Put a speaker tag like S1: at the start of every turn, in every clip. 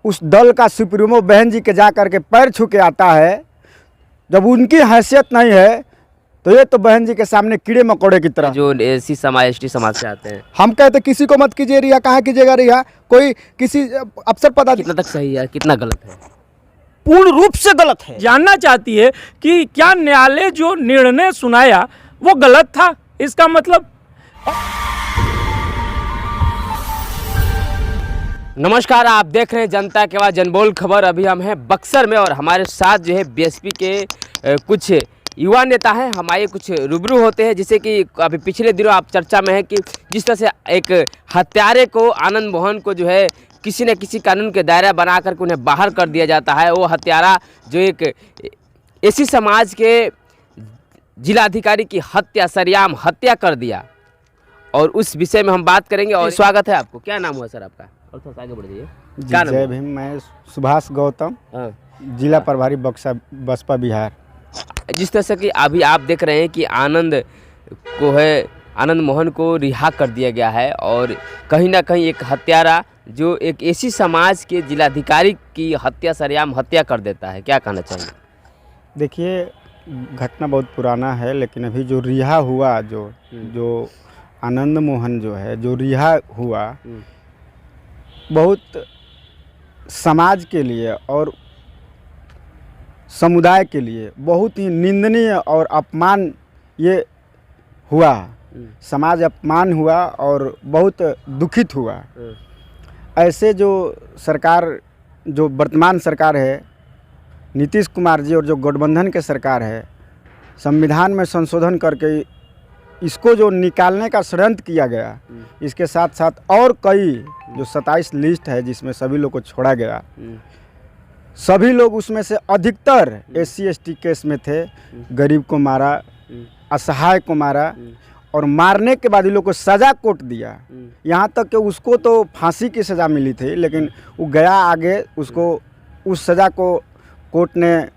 S1: उस दल का सुप्रीमो बहन जी के जा कर के पैर छू के आता है, जब उनकी हैसियत नहीं है तो ये तो बहन जी के सामने कीड़े मकोड़े की तरह।
S2: जो एसी समाज एसटी समाज से आते हैं,
S3: हम कहते किसी को मत कीजिए रिहा, कहाँ कीजिएगा रिहा? कोई किसी अफसर पदाधिकारी
S2: कितना तक सही है, कितना गलत है?
S1: पूर्ण रूप से गलत है।
S4: जानना चाहती है कि क्या न्यायालय जो निर्णय सुनाया वो गलत था, इसका मतलब।
S2: नमस्कार, आप देख रहे हैं जनता के आवाज़ जनबोल खबर। अभी हम हैं बक्सर में और हमारे साथ जो है बीएसपी के कुछ युवा नेता हैं। हमारे कुछ रूबरू होते हैं, जिससे कि अभी पिछले दिनों आप चर्चा में है कि जिस तरह से एक हत्यारे को, आनंद मोहन को जो है किसी न किसी कानून के दायरा बना करके उन्हें बाहर कर दिया जाता है। वो हत्यारा जो एक एसी समाज के जिलाधिकारी की हत्या, सरेआम हत्या कर दिया, और उस विषय में हम बात करेंगे। और स्वागत है आपको। क्या नाम हुआ सर आपका? और थोड़ा आगे बढ़ जाइए। क्या नाम?
S1: जय भीम। मैं सुभाष गौतम, जिला प्रभारी बसपा बिहार।
S2: जिस तरह से कि अभी आप देख रहे हैं कि आनंद मोहन को रिहा कर दिया गया है, और कहीं ना कहीं एक हत्यारा जो एक एसी समाज के जिलाधिकारी की हत्या, सरेआम हत्या कर देता है। क्या कहना चाहिए?
S1: देखिए, घटना बहुत पुराना है, लेकिन अभी जो रिहा हुआ, जो आनंद मोहन जो है जो रिहा हुआ, बहुत समाज के लिए और समुदाय के लिए बहुत ही निंदनीय और अपमान ये हुआ। समाज अपमान हुआ और बहुत दुखित हुआ। ऐसे जो सरकार, जो वर्तमान सरकार है, नीतीश कुमार जी, और जो गठबंधन के सरकार है, संविधान में संशोधन करके इसको जो निकालने का षड्यंत्र किया गया, इसके साथ साथ और कई जो 27 लिस्ट है जिसमें सभी लोग को छोड़ा गया, सभी लोग उसमें से अधिकतर SC/ST केस में थे। गरीब को मारा, असहाय को मारा, और मारने के बाद इन लोग को सज़ा कोर्ट दिया। यहाँ तक कि उसको तो फांसी की सज़ा मिली थी, लेकिन वो गया आगे, उसको उस सज़ा को कोर्ट ने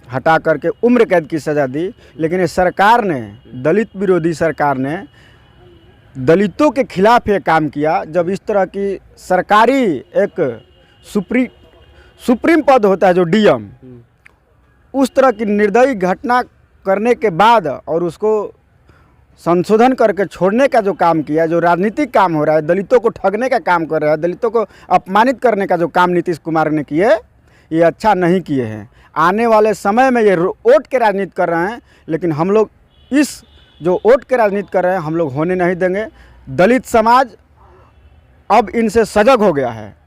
S1: हटा करके उम्र कैद की सज़ा दी। लेकिन ये सरकार ने, दलित विरोधी सरकार ने दलितों के खिलाफ ये काम किया। जब इस तरह की सरकारी एक सुप्रीम पद होता है जो DM, उस तरह की निर्दयी घटना करने के बाद और उसको संशोधन करके छोड़ने का जो काम किया, जो राजनीतिक काम हो रहा है, दलितों को ठगने का काम कर रहा है, दलितों को अपमानित करने का जो काम नीतीश कुमार ने किए, ये अच्छा नहीं किए हैं। आने वाले समय में ये वोट के राजनीति कर रहे हैं, लेकिन हम लोग इस जो वोट के राजनीति कर रहे हैं, हम लोग होने नहीं देंगे। दलित समाज अब इनसे सजग हो गया है।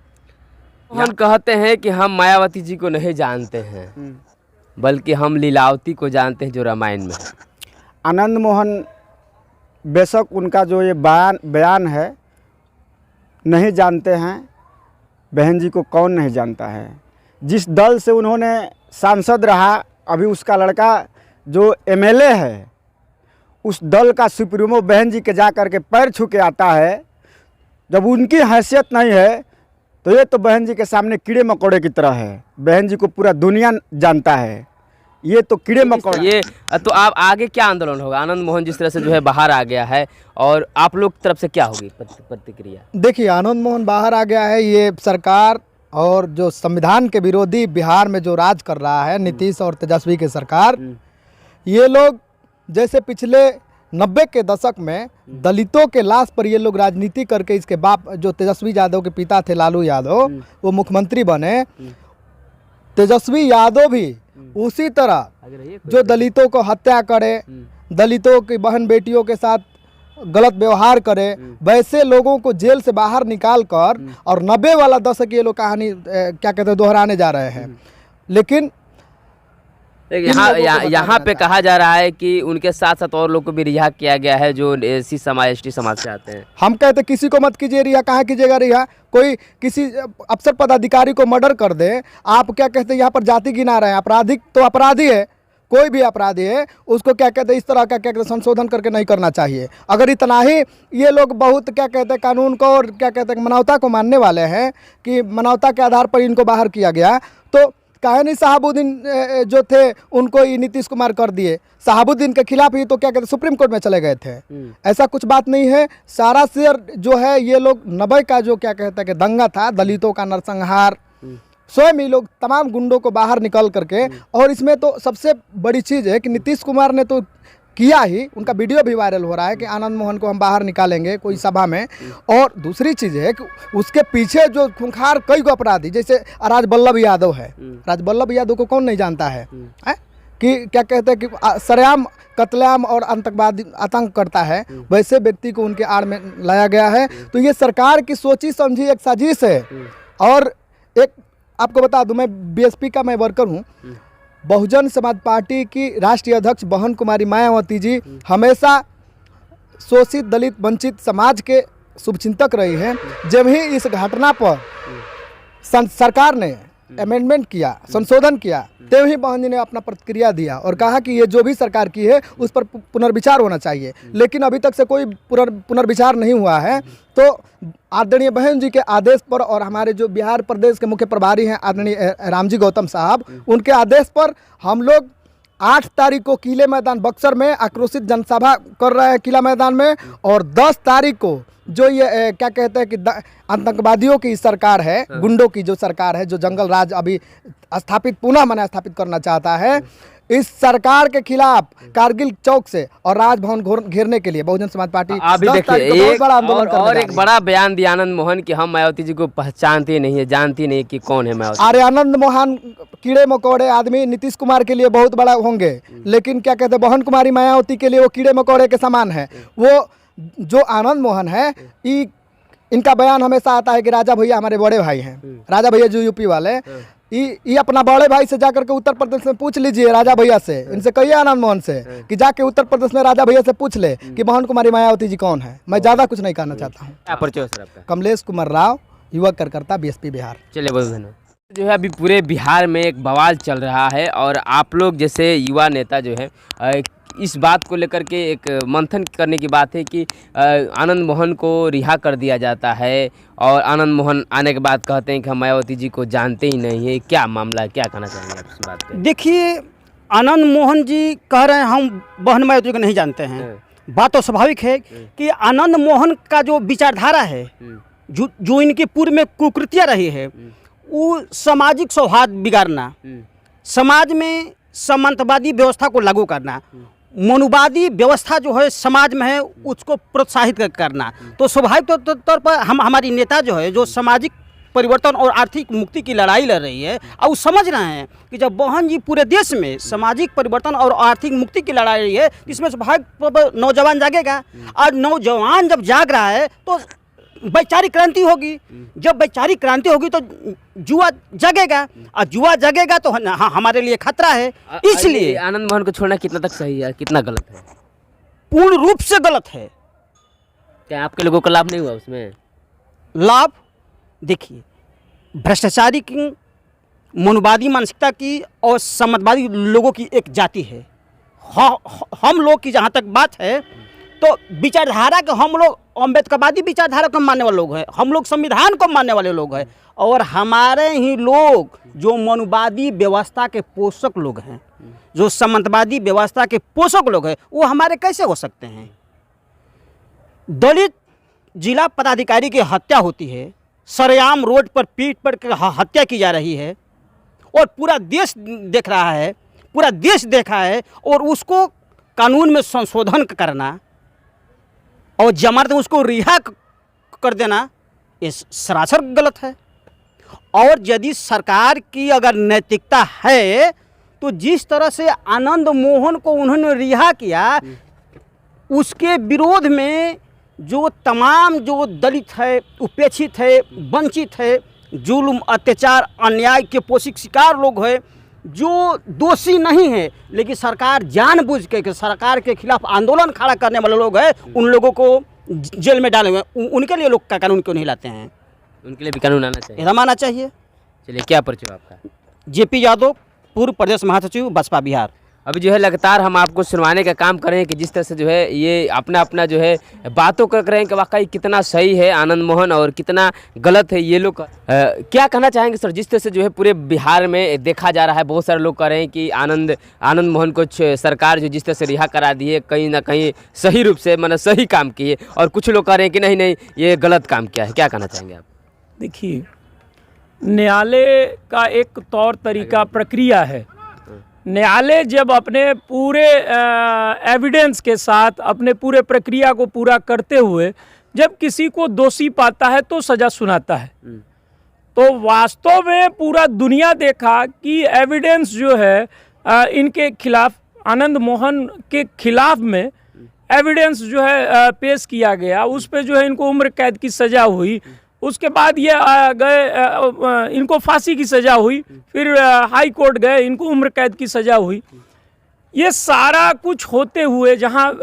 S2: हम कहते हैं कि हम मायावती जी को नहीं जानते हैं, बल्कि हम लीलावती को जानते हैं जो रामायण में है।
S1: आनंद मोहन, बेशक उनका जो ये बयान है, नहीं जानते हैं। बहन जी को कौन नहीं जानता है? जिस दल से उन्होंने सांसद रहा, अभी उसका लड़का जो MLA है, उस दल का सुप्रीमो बहन जी के जा कर के पैर छू के आता है, जब उनकी हैसियत नहीं है तो ये तो बहन जी के सामने कीड़े मकोड़े की तरह है। बहन जी को पूरा दुनिया जानता है, ये तो कीड़े मकोड़े।
S2: ये तो आप आगे क्या आंदोलन होगा? आनंद मोहन जिस तरह से जो है बाहर आ गया है, और आप लोग की तरफ से क्या होगी प्रतिक्रिया?
S3: देखिए, आनंद मोहन बाहर आ गया है, ये सरकार और जो संविधान के विरोधी बिहार में जो राज कर रहा है नीतीश और तेजस्वी की सरकार, ये लोग जैसे पिछले 90 के दशक में दलितों के लाश पर ये लोग राजनीति करके, इसके बाप जो तेजस्वी यादव के पिता थे लालू यादव, वो मुख्यमंत्री बने। तेजस्वी यादव भी उसी तरह जो दलितों को हत्या करे, दलितों की बहन बेटियों के साथ गलत व्यवहार करे, वैसे लोगों को जेल से बाहर निकाल कर और 90 वाला दशक ये लोग कहानी क्या कहते हैं दोहराने जा रहे हैं। लेकिन
S2: यहाँ पे कहा जा रहा है कि उनके साथ साथ और लोग को भी रिहा किया गया है जो एसी समाज एसटी समाज से आते हैं। हम
S3: कहते किसी को मत कीजिए रिहा, कहाँ कीजिएगा रिहा? कोई किसी अफसर पदाधिकारी को मर्डर कर दे, आप क्या कहते हैं यहाँ पर जाति गिना रहे हैं? आपराधिक तो अपराधी है, कोई भी अपराधी है, उसको क्या कहते हैं इस तरह का क्या कहते हैं संशोधन करके नहीं करना चाहिए। अगर इतना ही ये लोग बहुत क्या कहते हैं कानून को और क्या कहते हैं मानवता को मानने वाले हैं कि मानवता के आधार पर इनको बाहर किया गया, तो काहे नहीं शहाबुद्दीन जो थे उनको ही नीतीश कुमार कर दिए? शहाबुद्दीन के खिलाफ ही तो क्या कहते हैं सुप्रीम कोर्ट में चले गए थे। ऐसा कुछ बात नहीं है। सारा शेर जो है ये लोग 90 का जो क्या कहते हैं कि दंगा था, दलितों का नरसंहार, स्वयं ही लोग तमाम गुंडों को बाहर निकल करके, और इसमें तो सबसे बड़ी चीज़ है कि नीतीश कुमार ने तो किया ही, उनका वीडियो भी वायरल हो रहा है कि आनंद मोहन को हम बाहर निकालेंगे कोई सभा में। और दूसरी चीज़ है कि उसके पीछे जो खूंखार कई को अपराधी, जैसे राजबल्लभ यादव है, राजबल्लभ यादव को कौन नहीं जानता है, कि क्या कहते हैं कि सरेआम कत्लेआम और आतंक करता है, वैसे व्यक्ति को उनके आड़ में लाया गया है। तो ये सरकार की सोची समझी एक साजिश है। और एक आपको बता दूं, मैं बीएसपी का मैं वर्कर हूँ। बहुजन समाज पार्टी की राष्ट्रीय अध्यक्ष बहन कुमारी मायावती जी हमेशा शोषित दलित वंचित समाज के शुभचिंतक रही हैं। जब ही इस घटना पर सरकार ने अमेंडमेंट किया, संशोधन किया, तब ही बहन जी ने अपना प्रतिक्रिया दिया और कहा कि ये जो भी सरकार की है उस पर पुनर्विचार होना चाहिए। लेकिन अभी तक से कोई पुनर्विचार नहीं हुआ है। तो आदरणीय बहन जी के आदेश पर और हमारे जो बिहार प्रदेश के मुख्य प्रभारी हैं आदरणीय रामजी गौतम साहब, उनके आदेश पर हम लोग 8 तारीख को किले मैदान बक्सर में आक्रोशित जनसभा कर रहे हैं किला मैदान में। और 10 तारीख को जो ये क्या कहते हैं कि आतंकवादियों की सरकार है, गुंडों की जो सरकार है, जो जंगल राज अभी स्थापित पुनः मैंने स्थापित करना चाहता है, इस सरकार के खिलाफ कारगिल चौक से और राजभवन घेरने के लिए बहुजन समाज पार्टी
S2: अभी देखिए एक बड़ा बयान दिया आनंद मोहन कि हम मायावती जी को पहचानते नहीं है, जानती नहीं कि कौन है मायावती।
S3: अरे आनंद मोहन कीड़े मकोड़े आदमी नीतीश कुमार के लिए बहुत बड़ा होंगे, लेकिन क्या कहते हैं बहन कुमारी मायावती के लिए वो कीड़े मकोड़े के समान है। वो जो आनंद मोहन है, इनका बयान हमेशा आता है कि राजा भैया हमारे बड़े भाई हैं, राजा भैया जो यूपी वाले, ये अपना बड़े भाई से जाकर के उत्तर प्रदेश में पूछ लीजिए, राजा भैया से, इनसे कहिए आनंद मोहन से कि जाके उत्तर प्रदेश में राजा भैया से पूछ ले कि बहन कुमारी मायावती जी कौन है। मैं ज़्यादा कुछ नहीं कहना चाहता हूँ। कमलेश कुमार राव, युवा कार्यकर्ता, बीएसपी बिहार।
S2: चलिए बहुत धन्यवाद। जो है अभी पूरे बिहार में एक बवाल चल रहा है और आप लोग जैसे युवा नेता जो है इस बात को लेकर के एक मंथन करने की बात है कि आनंद मोहन को रिहा कर दिया जाता है और आनंद मोहन आने के बाद कहते हैं कि हम मायावती जी को जानते ही नहीं है। क्या मामला है, क्या कहना चाहेंगे आप इस बात पे?
S5: देखिए, आनंद मोहन जी कह रहे हैं हम बहन मायावती को नहीं जानते हैं। बात तो स्वाभाविक है कि आनंद मोहन का जो विचारधारा है, जो इनकी पूर्व में कुकृतियाँ रही है, वो सामाजिक सौहार्द बिगाड़ना, समाज में सामंतवादी व्यवस्था को लागू करना, मनुवादी व्यवस्था जो है समाज में है उसको प्रोत्साहित करना। तो स्वाभाविक तौर पर हमारी नेता जो है, जो सामाजिक परिवर्तन और आर्थिक मुक्ति की लड़ाई लड़ रही है, और समझ रहे हैं कि जब बहन जी पूरे देश में सामाजिक परिवर्तन और आर्थिक मुक्ति की लड़ाई रही है, इसमें स्वाभाविक नौजवान जागेगा। और नौजवान जब जाग रहा है तो वैचारिक क्रांति होगी। जब वैचारिक क्रांति होगी तो जुआ जगेगा, और जुआ जगेगा तो हमारे लिए खतरा है। इसलिए
S2: आनंद मोहन को छोड़ना कितना तक सही है, कितना गलत है?
S5: पूर्ण रूप से गलत है।
S2: क्या आपके लोगों को लाभ नहीं हुआ उसमें?
S5: लाभ देखिए, भ्रष्टाचारी की, मनुवादी मानसिकता की और सामंतवादी लोगों की एक जाति है। हम लोग की जहाँ तक बात है तो विचारधारा के हम लोग अम्बेडकरवादी विचारधारा को मानने वाले लोग हैं, हम लोग संविधान को मानने वाले लोग हैं। और हमारे ही लोग जो मनुवादी व्यवस्था के पोषक लोग हैं, जो सामंतवादी व्यवस्था के पोषक लोग हैं, वो हमारे कैसे हो सकते हैं? दलित जिला पदाधिकारी की हत्या होती है, सरेआम रोड पर पीट पर हत्या की जा रही है और पूरा देश देख रहा है, पूरा देश देखा है, और उसको कानून में संशोधन करना और जमानत में उसको रिहा कर देना, ये सरासर गलत है। और यदि सरकार की अगर नैतिकता है तो जिस तरह से आनंद मोहन को उन्होंने रिहा किया, उसके विरोध में जो तमाम जो दलित है, उपेक्षित है, वंचित है, जुल्म अत्याचार अन्याय के पोषित शिकार लोग हैं, जो दोषी नहीं है लेकिन सरकार जानबूझ के सरकार के खिलाफ आंदोलन खड़ा करने वाले लोग हैं, उन लोगों को जेल में डाले हुए हैं। उनके लिए लोग का कानून क्यों नहीं लाते हैं?
S2: उनके लिए भी कानून आना चाहिए,
S5: एकदम आना चाहिए।
S2: चलिए, क्या परिचय आपका?
S5: जेपी यादव, पूर्व प्रदेश महासचिव, बसपा बिहार।
S2: अभी जो है लगातार हम आपको सुनवाने का काम कर रहे हैं कि जिस तरह से जो है ये अपना जो है बातों कर रहे हैं कि वाकई कितना सही है आनंद मोहन और कितना गलत है ये लोग। क्या कहना चाहेंगे सर, जिस तरह से जो है पूरे बिहार में देखा जा रहा है, बहुत सारे लोग कह रहे हैं कि आनंद मोहन को सरकार जो जिस तरह से रिहा करा दी है, कहीं ना कहीं सही रूप से मतलब सही काम किए, और कुछ लोग कह रहे हैं कि नहीं ये गलत काम किया है। क्या कहना चाहेंगे आप?
S4: देखिए, न्यायालय का एक तौर तरीका प्रक्रिया है। न्यायालय जब अपने पूरे एविडेंस के साथ अपने पूरे प्रक्रिया को पूरा करते हुए जब किसी को दोषी पाता है तो सज़ा सुनाता है। तो वास्तव में पूरा दुनिया देखा कि एविडेंस जो है इनके खिलाफ, आनंद मोहन के खिलाफ में एविडेंस जो है पेश किया गया, उस पे जो है इनको उम्र कैद की सज़ा हुई। उसके बाद ये गए, इनको फांसी की सज़ा हुई, फिर हाई कोर्ट गए, इनको उम्र कैद की सज़ा हुई। ये सारा कुछ होते हुए जहाँ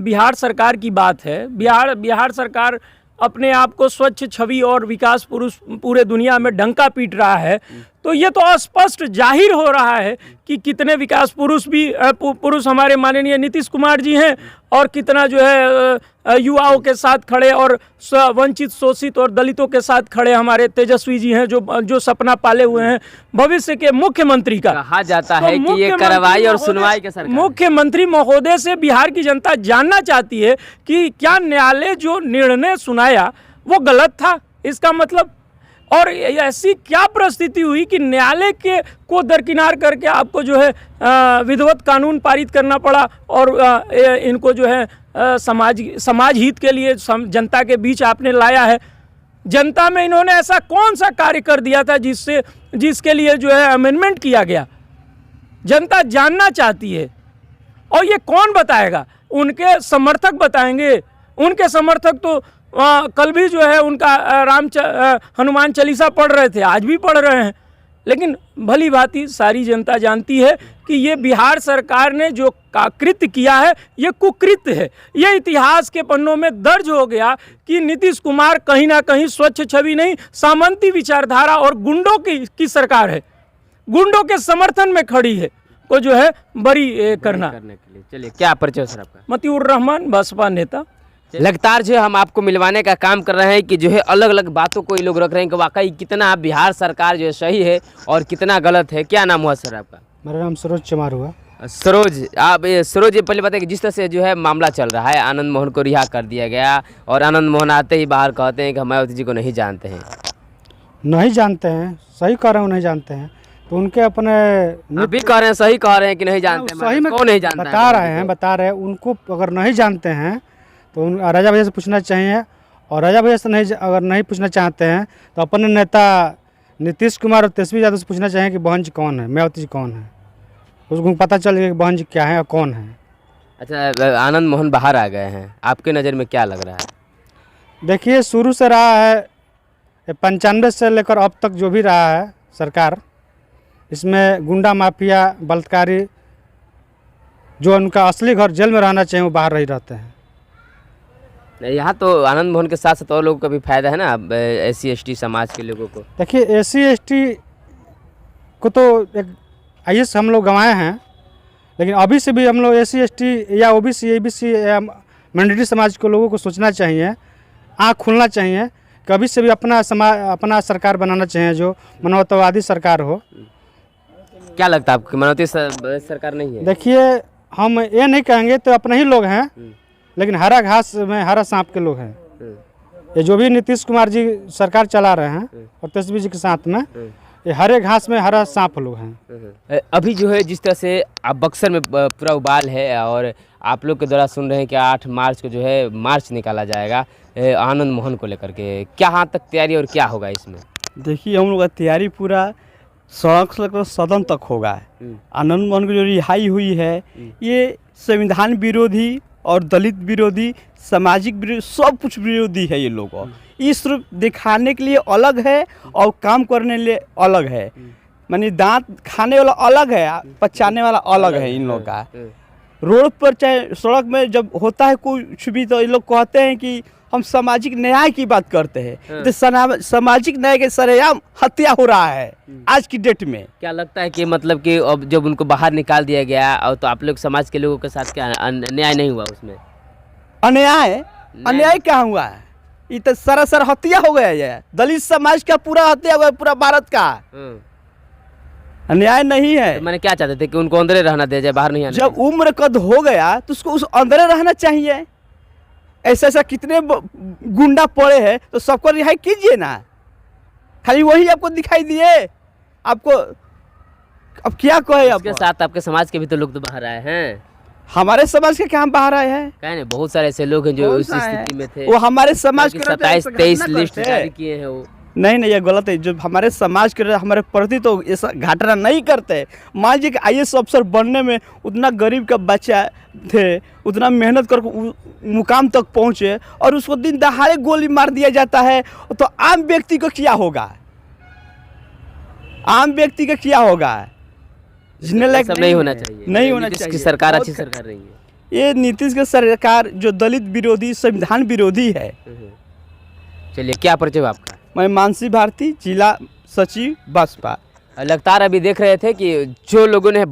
S4: बिहार सरकार की बात है, बिहार सरकार अपने आप को स्वच्छ छवि और विकास पुरुष पूरे दुनिया में डंका पीट रहा है, तो ये तो स्पष्ट जाहिर हो रहा है कि कितने विकास पुरुष हमारे माननीय नीतीश कुमार जी हैं और कितना जो है युवाओं के साथ खड़े और वंचित, शोषित और दलितों के साथ खड़े हमारे तेजस्वी जी हैं, जो सपना पाले हुए हैं भविष्य के मुख्यमंत्री का।
S2: कहा जाता है कि ये कार्रवाई और सुनवाई के सरकार,
S4: मुख्यमंत्री महोदय से बिहार की जनता जानना चाहती है कि क्या न्यायालय जो निर्णय सुनाया वो गलत था, इसका मतलब, और ऐसी क्या परिस्थिति हुई कि न्यायालय को दरकिनार करके आपको जो है विधिवत कानून पारित करना पड़ा और इनको जो है समाज हित के लिए जनता के बीच आपने लाया है। जनता में इन्होंने ऐसा कौन सा कार्य कर दिया था जिसके लिए जो है अमेंडमेंट किया गया, जनता जानना चाहती है। और ये कौन बताएगा? उनके समर्थक बताएंगे। उनके समर्थक तो कल भी जो है उनका हनुमान चालीसा पढ़ रहे थे, आज भी पढ़ रहे हैं। लेकिन भली भांति सारी जनता जानती है कि ये बिहार सरकार ने जो कृत्य किया है ये कुकृत्य है। ये इतिहास के पन्नों में दर्ज हो गया कि नीतीश कुमार कहीं ना कहीं स्वच्छ छवि नहीं, सामंती विचारधारा और गुंडों की सरकार है, गुंडों के समर्थन में खड़ी है, को जो है बरी करने
S2: के लिए। चलिए, क्या परिचय सर आपका?
S4: मतिउर रहमान, बसपा नेता।
S2: लगातार जो है हम आपको मिलवाने का काम कर रहे हैं कि जो है अलग अलग बातों को ये लोग रख रहे हैं कि वाकई कितना बिहार सरकार जो है सही है और कितना गलत है। क्या नाम हुआ सर आपका?
S1: मेरा नाम सरोज चमार हुआ।
S2: सरोज, आप सरोज ये पहले बताइए कि जिस तरह से जो है मामला चल रहा है, आनंद मोहन को रिहा कर दिया गया और आनंद मोहन आते ही बाहर कहते हैं कि हम मायावती जी को नहीं जानते हैं।
S1: नहीं जानते हैं, सही कह रहे हैं, नहीं जानते हैं तो उनके अपने
S2: अभी कह रहे हैं, सही कह रहे हैं कि नहीं जानते,
S1: सही में
S2: कौन नहीं जानता
S1: बता रहे हैं उनको। अगर नहीं जानते हैं तो राजा भैया से पूछना चाहिए, और राजा भैया से अगर नहीं पूछना चाहते हैं तो अपने नेता नीतीश कुमार और तेजस्वी यादव से पूछना चाहिए कि बहन जी कौन है, मायावती जी कौन है, उसको पता चल गया कि बहन जी क्या है और कौन है।
S2: अच्छा, आनंद मोहन बाहर आ गए हैं, आपके नज़र में क्या लग रहा है?
S1: देखिए, शुरू से रहा है 95 से लेकर अब तक जो भी रहा है सरकार, इसमें गुंडा माफिया, बलात्कारी, जो उनका असली घर जेल में रहना चाहिए वो बाहर नहीं रहते हैं।
S2: यहाँ तो आनंद मोहन के साथ साथ और लोगों का भी फायदा है ना, SC/ST समाज के लोगों को।
S1: देखिए, SC/ST को तो एक IAS हम लोग गंवाए हैं, लेकिन अभी से भी हम लोग SC/ST या OBC ABC या माइनॉरिटी समाज के लोगों को सोचना चाहिए, आँख खुलना चाहिए कि अभी से भी अपना सरकार बनाना चाहिए जो मानवतावादी सरकार हो।
S2: क्या लगता है आपको मानवती सरकार नहीं है?
S1: देखिए, हम ये नहीं कहेंगे तो अपने ही लोग हैं, लेकिन हरा घास में हरा सांप के लोग हैं। ये जो भी नीतीश कुमार जी सरकार चला रहे हैं और तेजस्वी जी के साथ में, ये हरे घास में हरा सांप लोग हैं।
S2: अभी जो है जिस तरह से आप बक्सर में पूरा उबाल है और आप लोग के द्वारा सुन रहे हैं कि 8 मार्च को जो है मार्च निकाला जाएगा आनंद मोहन को लेकर के, क्या हाँ तक तैयारी और क्या होगा इसमें?
S6: देखिए, हम लोग का तैयारी पूरा सड़क से लेकर सदन तक होगा। आनंद मोहन की जो रिहाई हुई है ये संविधान विरोधी और दलित विरोधी, सामाजिक विरोधी, सब कुछ विरोधी है ये लोग। ये सिर्फ दिखाने के लिए अलग है और काम करने के लिए अलग है। मानी दांत खाने वाला अलग है, पचाने वाला अलग है इन लोग का। रोड पर चाहे सड़क में जब होता है कुछ भी तो ये लोग कहते हैं कि हम सामाजिक न्याय की बात करते हैं, तो सामाजिक न्याय के सरेआम हत्या हो रहा है आज की डेट में।
S2: क्या लगता है कि मतलब कि अब जब उनको बाहर निकाल दिया गया और तो आप लोग समाज के लोगों के साथ क्या अन्याय नहीं हुआ उसमें?
S6: अन्याय क्या हुआ है? ये तो सरासर हत्या हो गया है, दलित समाज का पूरा हत्या हुआ है, पूरा भारत का। अन्याय नहीं है।
S2: तो मैंने क्या चाहते थे कि उनको अंदर रहना दिया जाए, बाहर नहीं आने?
S6: जब उम्र कद हो गया तो उसको उस अंदर रहना चाहिए। ऐसा कितने गुंडा पड़े हैं तो सबको रिहाई कीजिए ना। खाली वही आपको दिखाई दिए। आपको अब क्या कहे?
S2: इसके
S6: अब
S2: साथ आपके समाज के भी तो लोग तो बाहर आए हैं।
S6: हमारे समाज के क्या हम बाहर आए हैं?
S2: कहे नहीं, बहुत सारे ऐसे लोग हैं जो
S6: कौन
S2: उस
S6: सा है?
S2: स्थिति में थे।
S6: वो हमारे समाज के
S2: 27-23 लिस्ट जारी किए हैं वो।
S6: नहीं नहीं, ये गलत है। जो हमारे समाज के हमारे प्रति तो ऐसा घटना नहीं करते। मान लीजिए कि IAS अफसर बनने में उतना गरीब का बच्चा थे, उतना मेहनत कर मुकाम तक पहुँचे और उसको दिन दहाड़े गोली मार दिया जाता है, तो आम व्यक्ति को क्या होगा? आम व्यक्ति का क्या होगा? जिन्हें लायक
S2: सब नहीं होना चाहिए।
S6: नहीं होना
S2: नीतीश
S6: चाहिए।
S2: की सरकार
S6: बहुत
S2: अच्छी सरकार रही है।
S6: ये नीतीश की सरकार जो दलित विरोधी, संविधान विरोधी है।
S2: चलिए, क्या परिचय हुआ आपका?
S6: मैं मानसी भारती, जिला सचिव बसपा।
S2: लगातार अभी देख रहे थे कि जो लोगों ने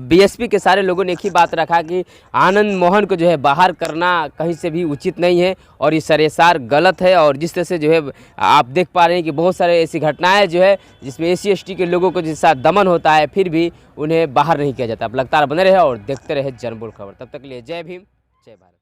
S2: BSP के सारे लोगों ने एक ही बात रखा कि आनंद मोहन को जो है बाहर करना कहीं से भी उचित नहीं है और ये सरेसार गलत है। और जिस तरह से जो है आप देख पा रहे हैं कि बहुत सारे ऐसी घटनाएं जो है जिसमें SC ST के लोगों को जिस साथ दमन होता है, फिर भी उन्हें बाहर नहीं किया जाता। अब लगातार बने रहे और देखते रहे जनबोल खबर। तब तक के लिए जय भीम, जय भारत।